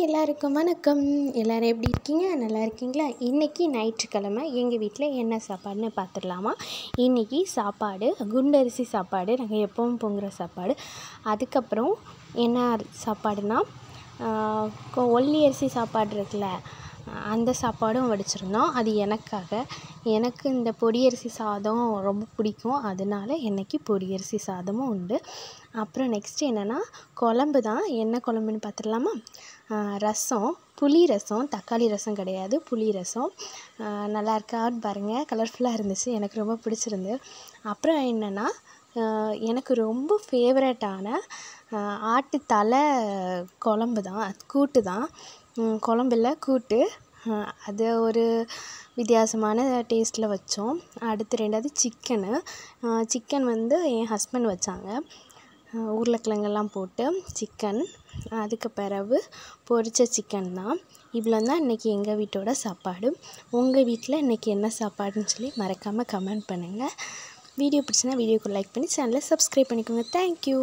எல்லாருக்கும் வணக்கம். எல்லோரும் எப்படி இருக்கீங்க? நல்லா இருக்கீங்களா? இன்றைக்கி ஞாயிற்றுக்கிழமை எங்கள் வீட்டில் என்ன சாப்பாடுன்னு பார்த்துடலாமா? இன்றைக்கி சாப்பாடு குண்டரிசி சாப்பாடு, நாங்கள் எப்பவும் பொங்குற சாப்பாடு. அதுக்கப்புறம் என்ன சாப்பாடுனா ஒல்லி அரிசி சாப்பாடு இருக்குல்ல, அந்த சாப்பாடும் வடிச்சிருந்தோம். அது எனக்கு இந்த பொடியரிசி சாதம் ரொம்ப பிடிக்கும், அதனால் இன்றைக்கி பொடியரிசி சாதமும் உண்டு. அப்புறம் நெக்ஸ்ட்டு என்னென்னா குழம்பு தான். என்ன குழம்புன்னு பார்த்துடலாமா? ரசம், புளி ரசம், தக்காளி ரசம் கிடையாது, புளி ரசம். நல்லா இருக்கான்னு பாருங்கள், கலர்ஃபுல்லாக இருந்துச்சு, எனக்கு ரொம்ப பிடிச்சிருந்து. அப்புறம் என்னென்னா எனக்கு ரொம்ப ஃபேவரட்டான ஆட்டுத்தலை குழம்பு தான், கூட்டு தான், குழம்பில்ல கூட்டு. அது ஒரு வித்தியாசமான டேஸ்ட்டில் வச்சோம். அடுத்து ரெண்டாவது சிக்கன் வந்து என் ஹஸ்பண்ட் வச்சாங்க, உருளைக்கிழங்கெல்லாம் போட்டு சிக்கன். அதுக்கு பிறகு பொரிச்ச சிக்கன் தான். இவ்வளோ தான் இன்றைக்கி எங்கள் வீட்டோட சாப்பாடு. உங்கள் வீட்டில் இன்றைக்கி என்ன சாப்பாடுன்னு சொல்லி மறக்காமல் கமெண்ட் பண்ணுங்கள். வீடியோ பிடிச்சினா வீடியோக்கு லைக் பண்ணி சேனலை சப்ஸ்கிரைப் பண்ணிக்கோங்க. தேங்க்யூ.